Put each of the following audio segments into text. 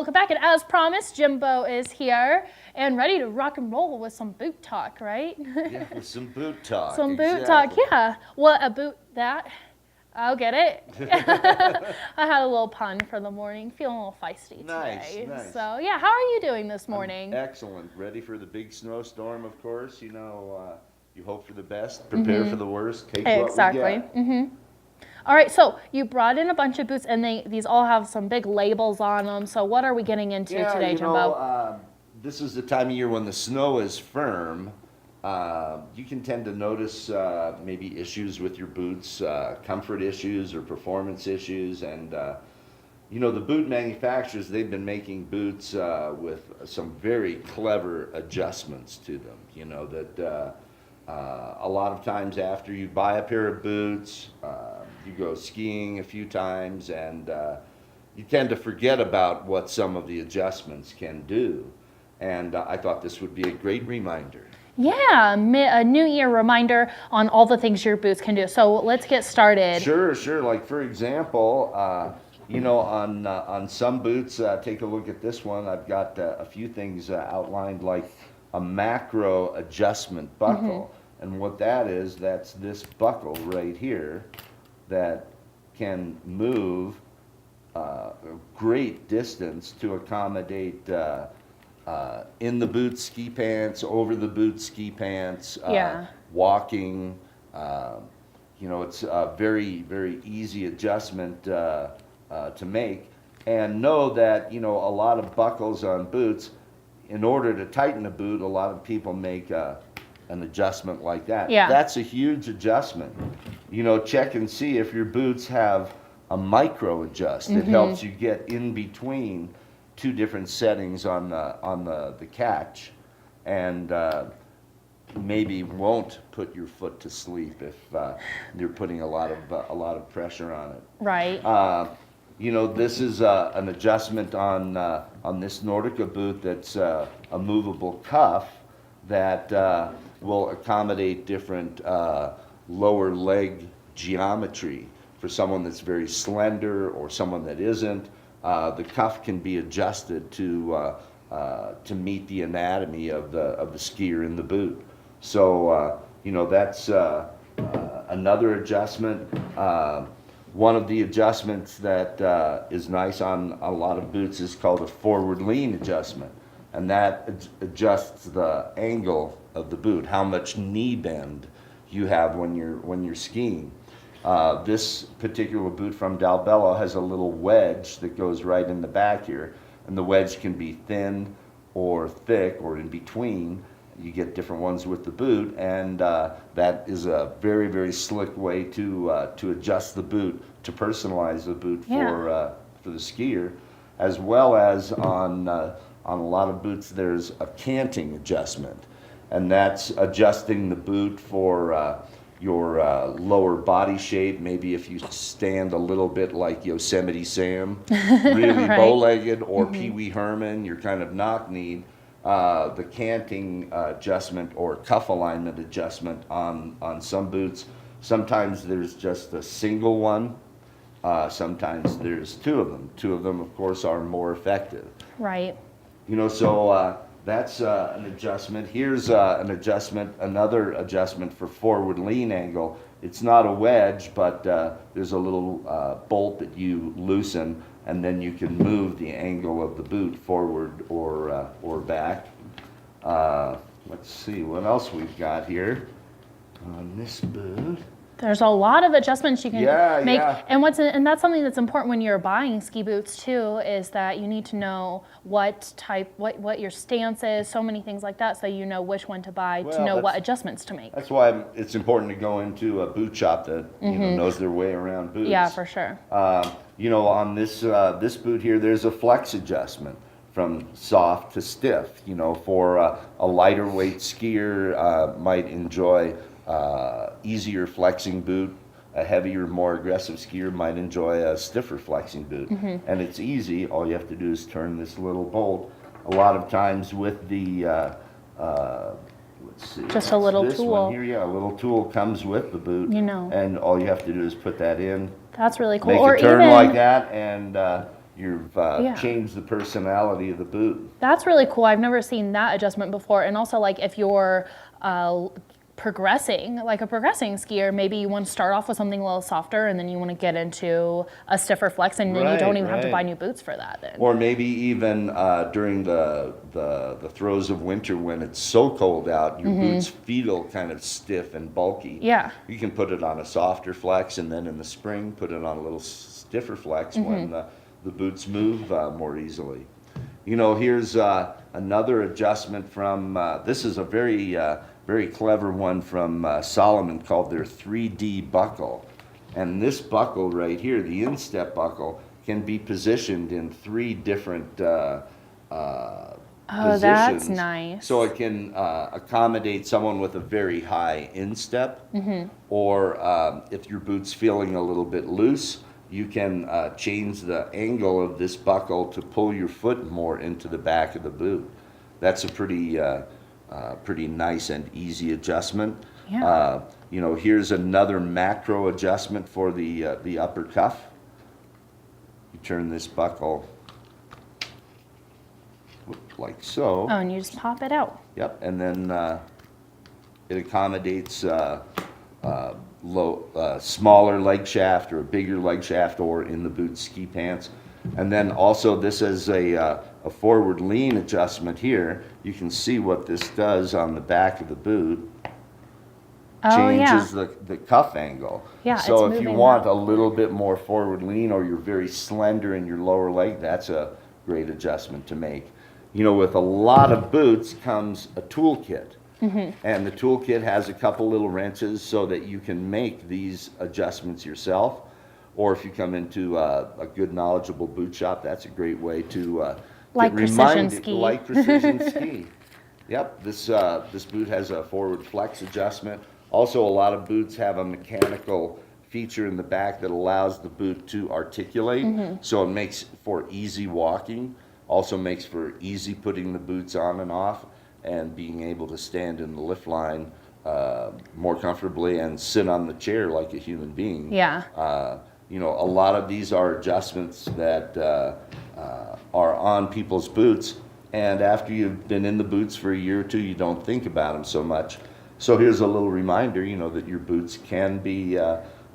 welcome back. And as promised, Jimbo is here and ready to rock and roll with some boot talk, right? Yeah, with some boot talk. Some boot talk, yeah. What a boot that? I'll get it. I had a little pun for the morning. Feeling a little feisty today. Nice. So, yeah, how are you doing this morning? Excellent. Ready for the big snowstorm, of course. You know, you hope for the best, prepare for the worst, take what we get. All right, so you brought in a bunch of boots, and these all have some big labels on them. So what are we getting into today, Jimbo? This is the time of year when the snow is firm. You can tend to notice maybe issues with your boots, comfort issues or performance issues. And, you know, the boot manufacturers, they've been making boots with some very clever adjustments to them. You know, that a lot of times after you buy a pair of boots, you go skiing a few times, and you tend to forget about what some of the adjustments can do. And I thought this would be a great reminder. Yeah, a New Year reminder on all the things your boots can do. So let's get started. Sure. Like, for example, you know, on some boots, take a look at this one. I've got a few things outlined, like a macro adjustment buckle. And what that is, that's this buckle right here that can move a great distance to accommodate in the boot ski pants, over the boot ski pants, walking. You know, it's a very, very easy adjustment to make. And know that, you know, a lot of buckles on boots, in order to tighten a boot, a lot of people make an adjustment like that. Yeah. That's a huge adjustment. You know, check and see if your boots have a micro adjust. It helps you get in between two different settings on the catch, and maybe won't put your foot to sleep if you're putting a lot of pressure on it. Right. You know, this is an adjustment on this Nordica boot that's a movable cuff that will accommodate different lower leg geometry for someone that's very slender or someone that isn't. The cuff can be adjusted to meet the anatomy of the skier in the boot. So you know, that's another adjustment. One of the adjustments that is nice on a lot of boots is called a forward lean adjustment, and that adjusts the angle of the boot, how much knee bend you have when you're skiing. This particular boot from Dalbello has a little wedge that goes right in the back here, and the wedge can be thin or thick or in between. You get different ones with the boot, and that is a very, very slick way to adjust the boot, to personalize the boot for the skier, as well as on a lot of boots there's a canting adjustment, and that's adjusting the boot for your lower body shape. Maybe if you stand a little bit like Yosemite Sam, really bow-legged, or Pee Wee Herman, you're kind of knock-kneed. The canting adjustment or cuff alignment adjustment on some boots, sometimes there's just a single one, sometimes there's two of them. Two of them, of course, are more effective. Right. You know, so that's an adjustment. Here's an adjustment, another adjustment for forward lean angle. It's not a wedge, but there's a little bolt that you loosen, and then you can move the angle of the boot forward or back. Let's see what else we've got here on this boot. There's a lot of adjustments you can make. Yeah. And that's something that's important when you're buying ski boots too, is that you need to know what your stance is, so many things like that, so you know which one to buy, to know what adjustments to make. That's why it's important to go into a boot shop that you know, knows their way around boots. Yeah, for sure. You know, on this boot here, there's a flex adjustment from soft to stiff. You know, for a lighter weight skier might enjoy easier flexing boot. A heavier, more aggressive skier might enjoy a stiffer flexing boot. And it's easy. All you have to do is turn this little bolt. A lot of times with the, let's see. Just a little this tool. One here, a little tool comes with the boot. You know. And all you have to do is put that in. That's really cool. Make Or a turn even like that, and you've Yeah. changed the personality of the boot. That's really cool. I've never seen that adjustment before. And also, like, if you're progressing, like a progressing skier, maybe you want to start off with something a little softer and then you want to get into a stiffer flex, and then you don't even have to buy new boots for that then. Or maybe even during the throes of winter when it's so cold out, your boots feel kind of stiff and bulky. Yeah. You can put it on a softer flex, and then in the spring, put it on a little stiffer flex when the boots move more easily. You know, here's another adjustment from, this is a very clever one from Salomon called their 3D buckle. And this buckle right here, the instep buckle, can be positioned in 3 different positions. Oh, that's nice. So it can accommodate someone with a very high instep, or if your boot's feeling a little bit loose, you can change the angle of this buckle to pull your foot more into the back of the boot. That's a pretty nice and easy adjustment. Yeah. You know, here's another macro adjustment for the upper cuff. You turn this buckle like so. Oh, and you just pop it out. Yep, and then it accommodates smaller leg shaft or a bigger leg shaft, or in the boot ski pants. And then also this is a forward lean adjustment here. You can see what this does on the back of the boot. Oh, yeah. Changes the cuff angle. Yeah, so it's if you moving want that. a little bit more forward lean, or you're very slender in your lower leg, that's a great adjustment to make. You know, with a lot of boots comes a toolkit. And the toolkit has a couple little wrenches so that you can make these adjustments yourself. Or if you come into a good knowledgeable boot shop, that's a great way to Like get Precision reminded. Ski. Like Precision Ski. Yep, this boot has a forward flex adjustment. Also, a lot of boots have a mechanical feature in the back that allows the boot to articulate. So it makes for easy walking. Also makes for easy putting the boots on and off, and being able to stand in the lift line more comfortably and sit on the chair like a human being. Yeah. You know, a lot of these are adjustments that are on people's boots, and after you've been in the boots for a year or two, you don't think about them so much. So here's a little reminder, you know, that your boots can be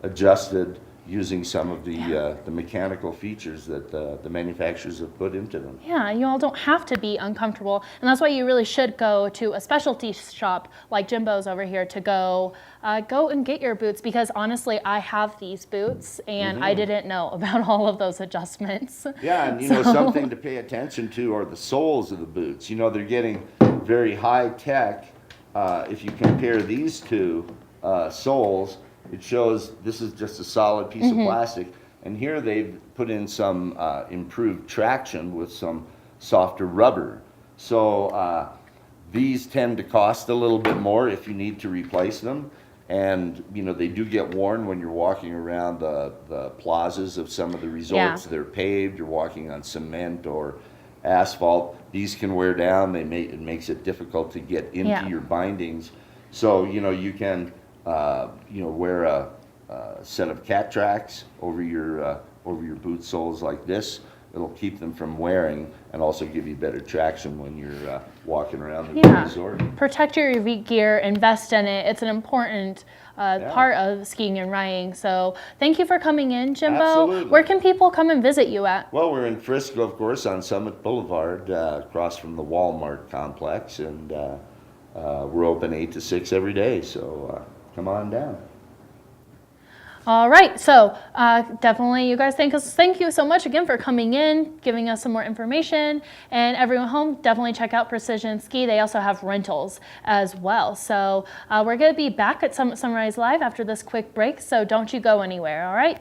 adjusted using some of the mechanical features that the manufacturers have put into them. Yeah, you all don't have to be uncomfortable, and that's why you really should go to a specialty shop like Jimbo's over here to go and get your boots, because honestly, I have these boots and I didn't know about all of those adjustments. Yeah, and you know, something to pay attention to are the soles of the boots. You know, they're getting very high tech. If you compare these two soles, it shows this is just a solid piece of plastic, and here they've put in some improved traction with some softer rubber. So these tend to cost a little bit more if you need to replace them, and you know, they do get worn when you're walking around the plazas of some of the resorts. Yeah. They're paved, you're walking on cement or asphalt. These can wear down. It makes it difficult to get into your bindings. So you know, you can you know, wear a set of cat tracks over your boot soles like this. It'll keep them from wearing and also give you better traction when you're walking around the resort. Protect your gear, invest in it. It's an important part of skiing and riding. So thank you for coming in, Jimbo. Absolutely. Where can people come and visit you at? Well, we're in Frisco, of course, on Summit Boulevard, across from the Walmart complex, and we're open 8 to 6 every day. So come on down. All right, so definitely you guys thank you so much again for coming in, giving us some more information, and everyone home, definitely check out Precision Ski. They also have rentals as well. So we're gonna be back at Summit Sunrise Live after this quick break, so don't you go anywhere, all right?